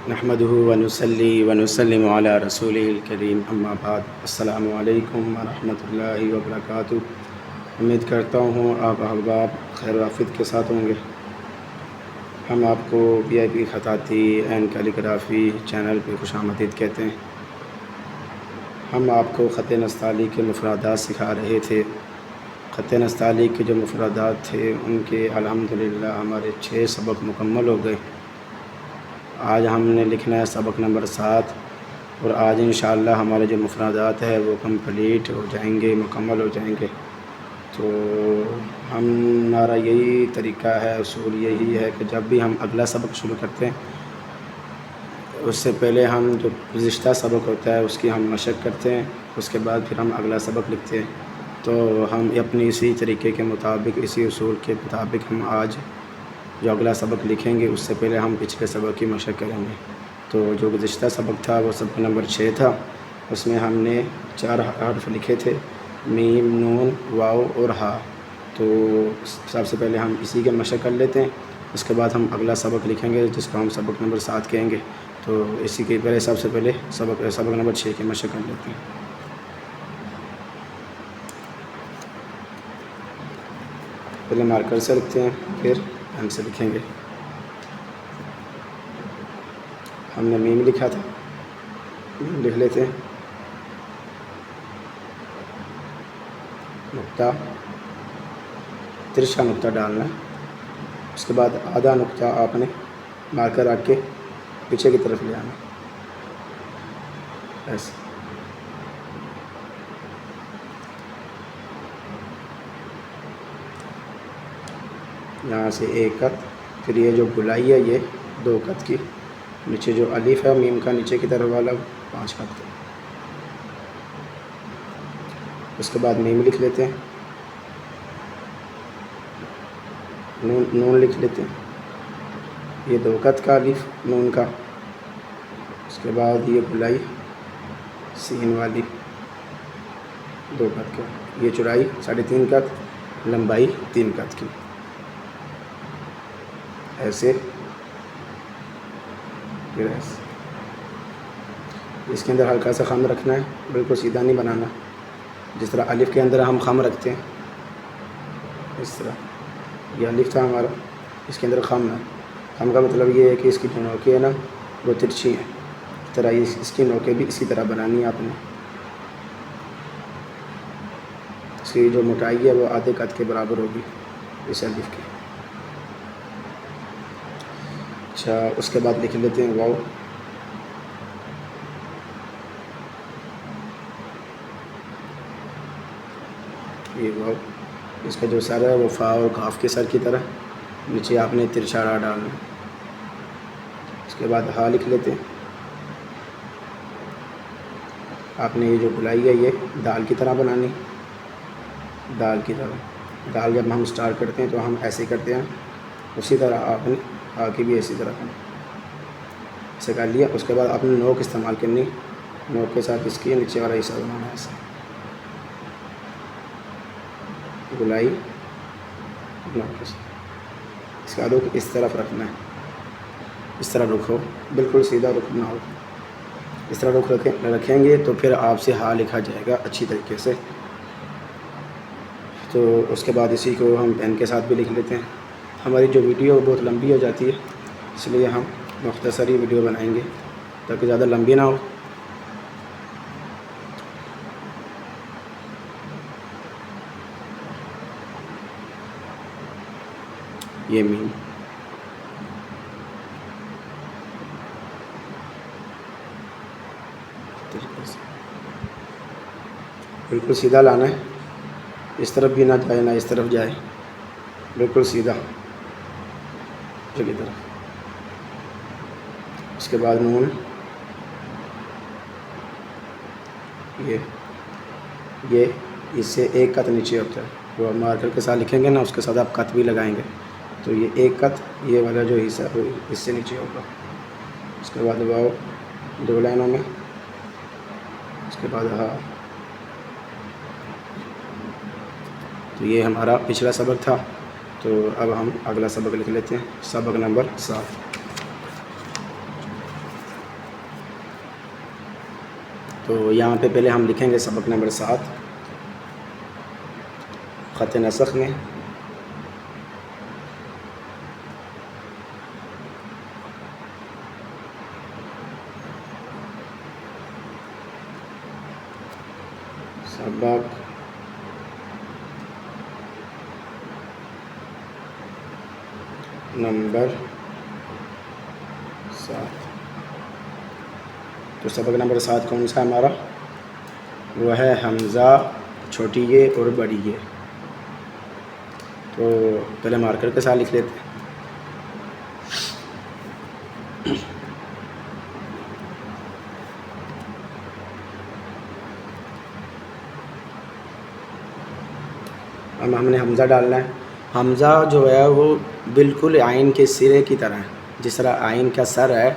نحمده ونصلي ونسلم على رسوله الکریم اما بعد السلام علیکم ورحمۃ اللہ وبرکاتہ۔ امید کرتا ہوں آپ احباب خیر و عافیت کے ساتھ ہوں گے۔ ہم آپ کو VIP خطاطی اینڈ کیلیگرافی چینل پہ خوش آمدید کہتے ہیں۔ ہم آپ کو خط نستعلیق کے مفردات سکھا رہے تھے۔ خط نستعلیق کے جو مفردات تھے ان کے الحمدللہ ہمارے 6 سبق مکمل ہو گئے۔ آج ہم نے لکھنا ہے سبق نمبر 7، اور آج انشاءاللہ ہمارے جو مفردات ہے وہ کمپلیٹ ہو جائیں گے، مکمل ہو جائیں گے۔ تو ہمارا یہی طریقہ ہے، اصول یہی ہے کہ جب بھی ہم اگلا سبق شروع کرتے ہیں اس سے پہلے ہم جو گزشتہ سبق ہوتا ہے اس کی ہم مشق کرتے ہیں، اس کے بعد پھر ہم اگلا سبق لکھتے ہیں۔ تو ہم اپنی اسی طریقے کے مطابق، اسی اصول کے مطابق ہم آج جو اگلا سبق لکھیں گے اس سے پہلے ہم پچھلے سبق کی مشق کریں گے۔ تو جو گزشتہ سبق تھا وہ سبق نمبر 6 تھا، اس میں ہم نے 4 حرف لکھے تھے، میم، نون، واو اور ہا۔ تو سب سے پہلے ہم اسی کے مشق کر لیتے ہیں، اس کے بعد ہم اگلا سبق لکھیں گے جس کو ہم سبق نمبر 7 کہیں گے۔ تو اسی کے پہلے سب سے پہلے سبق نمبر 6 کی مشق کر لیتے ہیں۔ پہلے مارکر سے لکھتے ہیں، پھر پین سے لکھیں گے۔ ہم نے میم لکھا تھا، میم لکھ لیتے ہیں، نقطہ، ترچھا نقطہ ڈالنا ہے، اس کے بعد آدھا نقطہ آپ نے مارکر رکھ کے پیچھے کی طرف لے آنا ایسے۔ یہاں سے ایک قط، پھر یہ جو گلائی ہے یہ 2 قط کی، نیچے جو الف ہے میم کا نیچے کی طرف والا 5 قط کا۔ اس کے بعد میم لکھ لیتے ہیں، نون لکھ لیتے ہیں، یہ 2 قط کا الف نون کا، اس کے بعد یہ گلائی سین والی 2 قط کا، یہ چوڑائی 3.5 قط، لمبائی 3 قط کی، ایسے پھر ایسے۔ اس کے اندر ہلکا سا خم رکھنا ہے، بالکل سیدھا نہیں بنانا، جس طرح الف کے اندر ہم خم رکھتے ہیں اس طرح۔ یہ الف تھا ہمارا، اس کے اندر خم ہے، خم کا مطلب یہ ہے کہ اس کی جو نوکیں ہیں نا وہ ترچھی ہیں، اس طرح اس کی نوکیں بھی اسی طرح بنانی ہے آپ نے۔ اس کی جو موٹائی ہے وہ آدھے قط کے برابر ہوگی اس الف کی۔ اچھا، اس کے بعد لکھ لیتے ہیں واو۔ یہ واو، اس کا جو سر ہے وہ فا اور کاف کے سر کی طرح، نیچے آپ نے ترچھا راہ ڈالنا۔ اس کے بعد ہا لکھ لیتے ہیں، آپ نے یہ جو گلائی ہے یہ دال کی طرح بنانی، دال کی طرح۔ دال جب ہم سٹارٹ کرتے ہیں تو ہم ایسے کرتے ہیں، اسی طرح آپ نے ہا کی بھی اسی طرح کرنا۔ ایسے کر لیا، اس کے بعد آپ نے نوک استعمال کرنی، نوک کے ساتھ اس کی نیچے والا حصہ بنانا ہے ایسے، گلائی نوک کے ساتھ۔ اس کا رخ اس طرف رکھنا ہے، اس طرح رخ ہو، بالکل سیدھا رخ نہ ہو، اس طرح رخ رکھیں گے تو پھر آپ سے ہا لکھا جائے گا اچھی طریقے سے۔ تو اس کے بعد اسی کو ہم پین کے ساتھ بھی لکھ لیتے ہیں۔ ہماری جو ویڈیو بہت لمبی ہو جاتی ہے، اس لیے ہم مختصری ویڈیو بنائیں گے تاکہ زیادہ لمبی نہ ہو۔ یہ میم، بالکل سیدھا لانا ہے، اس طرف بھی نہ جائے نہ اس طرف جائے، بالکل سیدھا کی طرف۔ اس کے بعد نون، یہ اس سے 1 قط نیچے ہوتا ہے، وہ مارکر کے ساتھ لکھیں گے نا اس کے ساتھ آپ قط بھی لگائیں گے، تو یہ 1 قط یہ والا جو حصہ ہے اس سے نیچے ہوگا۔ اس کے بعد واو 2 لائنوں میں، اس کے بعد ہا۔ تو یہ ہمارا پچھلا سبق تھا، تو اب ہم اگلا سبق لکھ لیتے ہیں، سبق نمبر 7۔ تو یہاں پہ پہلے ہم لکھیں گے سبق نمبر 7 خط نسخ میں. سبق نمبر 7. تو سبق نمبر 7 کون سا ہمارا؟ وہ ہے حمزہ چھوٹی یہ اور بڑی یہ. تو پہلے مارکر کے ساتھ لکھ لیتے ہیں. اب ہم نے حمزہ ڈالنا ہے. حمزہ جو ہے وہ بالکل عین کے سرے کی طرح ہے. جس طرح عین کا سر ہے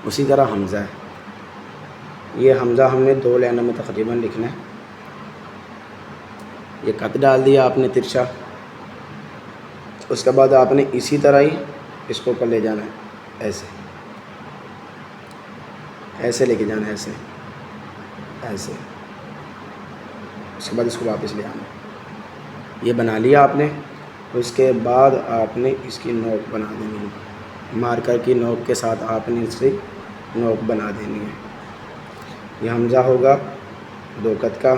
اسی طرح حمزہ ہے. یہ حمزہ ہم نے 2 لائنوں میں تقریباً لکھنا ہے. یہ قط ڈال دیا آپ نے ترچھا. اس کے بعد آپ نے اسی طرح ہی اس کو اوپر لے جانا ہے. ایسے لے کے جانا ہے. ایسے اس کے بعد اس کو واپس لے آنا. یہ بنا لیا آپ نے. اس کے بعد آپ نے اس کی نوک بنا دینی ہے. مارکر کی نوک کے ساتھ آپ نے اس کی نوک بنا دینی ہے. یہ حمزہ ہوگا 2 قط کا.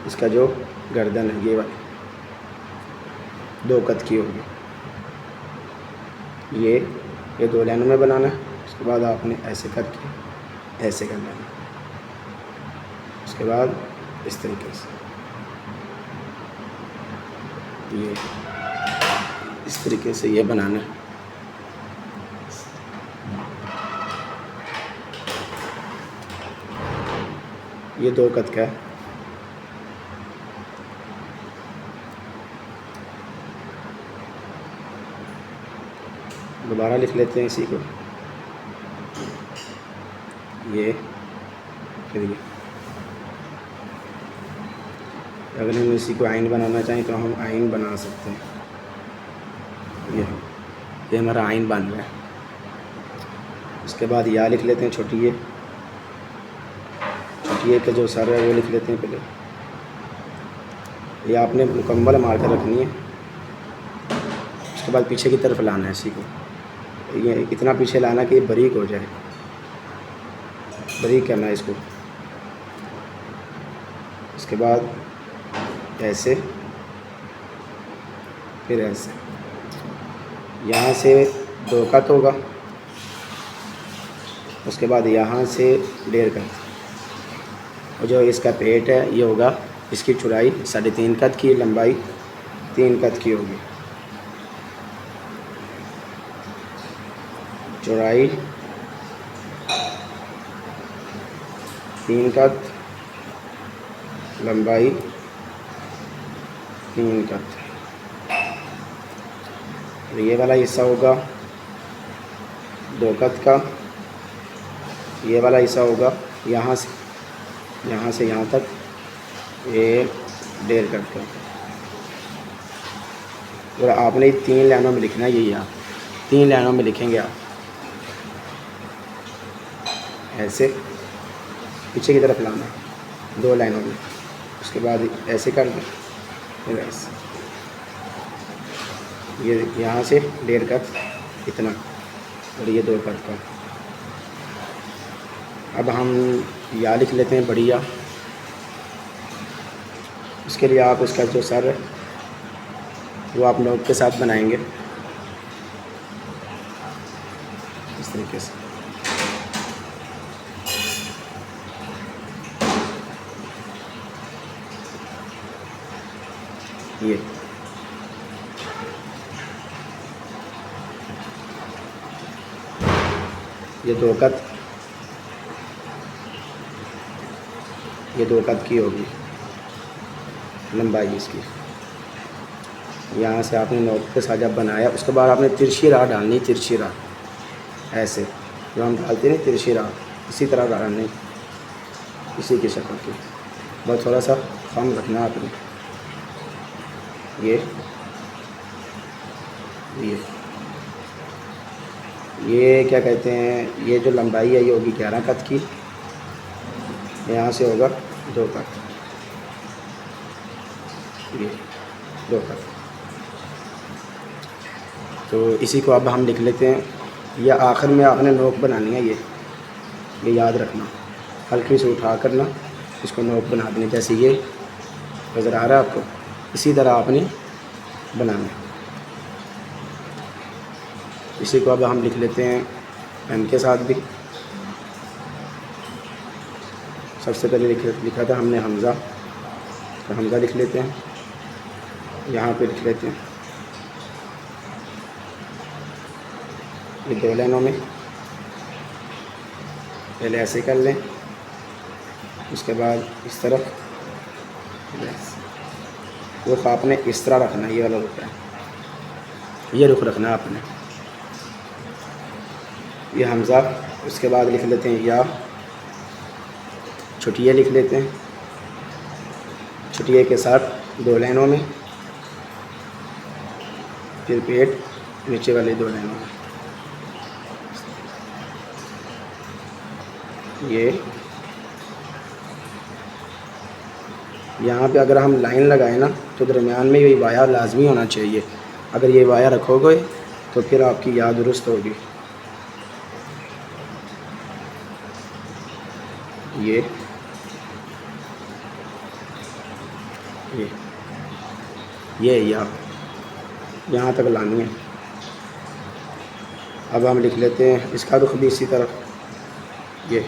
اس کا جو گردن ہے یہ والی 2 قط کی ہوگی. یہ 2 لائنوں میں بنانا ہے. اس کے بعد آپ نے ایسے کر کے ایسے کر لینا. اس کے بعد اس طریقے سے اس طریقے سے یہ بنانا ہے. یہ 2 قط کا ہے. دوبارہ لکھ لیتے ہیں اسی کو. یہ پھر یہ اگر ہم اسی کو آئین بنانا چاہیں تو ہم آئین بنا سکتے ہیں. یہ ہمارا آئین بن رہا ہے. اس کے بعد یا لکھ لیتے ہیں چھوٹی یہ کا جو سر ہے وہ لکھ لیتے ہیں پہلے. یہ آپ نے مکمل مار کر رکھنی ہے. اس کے بعد پیچھے کی طرف لانا ہے اسی کو. یہ اتنا پیچھے لانا کہ یہ باریک ہو جائے. باریک کرنا ہے اس کو. اس کے بعد ایسے پھر ایسے. یہاں سے 2 قط ہوگا. اس کے بعد یہاں سے 1.5 قط. اور جو اس کا پیٹ ہے یہ ہوگا اس کی چوڑائی 3.5 قط کی. لمبائی 3 قط کی ہوگی. چوڑائی 3 قط. لمبائی 3 قط. یہ والا حصہ ہوگا 2 قط کا. یہ والا حصہ ہوگا یہاں سے یہاں تک یہ 1.5 قط کا. اور آپ نے 3 لائنوں میں لکھنا ہے. یہ آپ 3 لائنوں میں لکھیں گے. آپ ایسے پیچھے کی طرف لانا 2 لائنوں میں. اس کے بعد ایسے کر دیں. پھر ایسے یہ یہاں سے 1.5 قط اتنا. اور یہ 2 قط کا. اب ہم یا لکھ لیتے ہیں بڑی یا. اس کے لیے آپ اس کا جو سر ہے وہ آپ نوک کے ساتھ بنائیں گے اس طریقے سے. یہ 2 قط. یہ 2 قط کی ہوگی لمبائی اس کی. یہاں سے آپ نے نوک کے ساتھ جب بنایا اس کے بعد آپ نے ترچھی راہ ڈالنی. ترچھی راہ ایسے جو ہم ڈالتے ہیں ترچھی راہ اسی طرح ڈالنی. اسی کی شکل کی. بس تھوڑا سا کم رکھنا آپ نے. یہ کیا کہتے ہیں. یہ جو لمبائی ہے یہ ہوگی 11 قط کی. یہاں سے ہوگا 2 تک، یہ 2 تک۔ تو اسی کو اب ہم لکھ لیتے ہیں، یا آخر میں آپ نے نوک بنانی ہے، یہ یاد رکھنا، ہلکی سے اٹھا کرنا اس کو نوک بنا دیں، جیسے یہ نظر آ رہا ہے آپ کو، اسی طرح آپ نے بنانا ہے۔ اسی کو اب ہم لکھ لیتے ہیں پین کے ساتھ بھی۔ سب سے پہلے لکھا تھا ہم نے حمزہ، تو حمزہ لکھ لیتے ہیں، یہاں پہ لکھ لیتے ہیں یہ 2 لائنوں میں، پہلے ایسے کر لیں، اس کے بعد اس طرف رخ آپ نے اس طرح رکھنا ہے، یہ والا رخ ہے، یہ رخ رکھنا ہے آپ نے، یہ حمزہ۔ اس کے بعد لکھ لیتے ہیں یا، چھٹیے لکھ لیتے ہیں، چھٹیے کے ساتھ 2 لائنوں میں، پھر پیٹ نیچے والے 2 لائنوں میں، یہ یہاں پہ اگر ہم لائن لگائیں نا تو درمیان میں یہ وایا لازمی ہونا چاہیے، اگر یہ وایا رکھو گے تو پھر آپ کی یاد درست ہوگی۔ یہ یہاں تک لانی ہے۔ اب ہم لکھ لیتے ہیں اس کا رخ بھی اسی طرح، یہ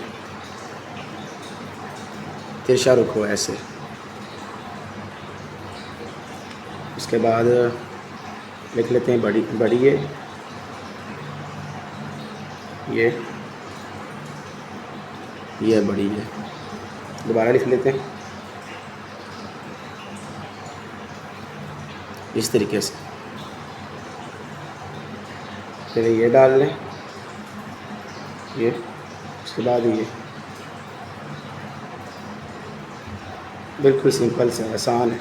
ترشا رخ ہو ایسے۔ اس کے بعد لکھ لیتے ہیں بڑی یہ بڑی ہے، دوبارہ لکھ لیتے ہیں اس طریقے سے، پھر یہ ڈال لیں، یہ اس کے بعد یہ بالکل سمپل سے آسان ہے،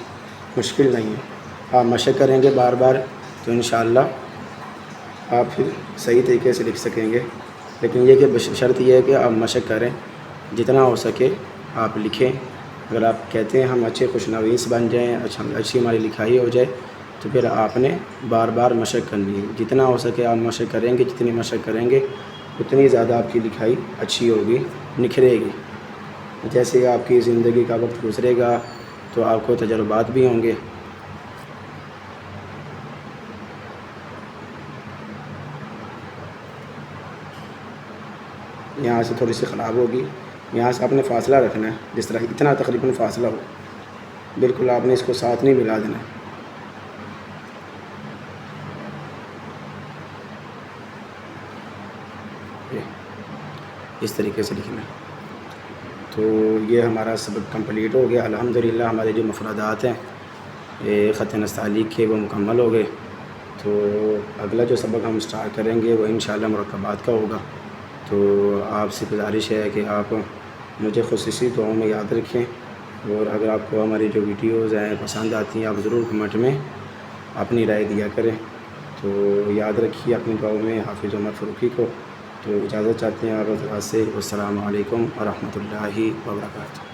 مشکل نہیں ہے۔ آپ مشق کریں گے بار بار تو انشاءاللہ آپ پھر صحیح طریقے سے لکھ سکیں گے، لیکن یہ کہ شرط یہ ہے کہ آپ مشق کریں، جتنا ہو سکے آپ لکھیں۔ اگر آپ کہتے ہیں ہم اچھے خوشنویس بن جائیں، اچھی ہماری لکھائی ہو جائے، تو پھر آپ نے بار بار مشق کرنی ہے، جتنا ہو سکے آپ مشق کریں گے، جتنی مشق کریں گے اتنی زیادہ آپ کی لکھائی اچھی ہوگی، نکھرے گی۔ جیسے آپ کی زندگی کا وقت گزرے گا تو آپ کو تجربات بھی ہوں گے۔ یہاں سے تھوڑی سی خراب ہوگی، یہاں سے آپ نے فاصلہ رکھنا ہے، جس طرح اتنا تقریباً فاصلہ ہو، بالکل آپ نے اس کو ساتھ نہیں ملا دینا، اس طریقے سے لکھنا ہے۔ تو یہ ہمارا سبق کمپلیٹ ہو گیا الحمدللہ، ہمارے جو مفردات ہیں خط نستعلیق کے وہ مکمل ہو گئے۔ تو اگلا جو سبق ہم سٹارٹ کریں گے وہ انشاءاللہ مرکبات کا ہوگا۔ تو آپ سے گزارش ہے کہ آپ مجھے خصوصی دعاؤں میں یاد رکھیں، اور اگر آپ کو ہماری جو ویڈیوز ہیں پسند آتی ہیں آپ ضرور کمنٹ میں اپنی رائے دیا کریں۔ تو یاد رکھیے اپنی دعاؤں میں حافظ عمر فاروقی کو۔ تو اجازت چاہتے ہیں آپ حضرات سے، السلام علیکم ورحمۃ اللہ وبرکاتہ۔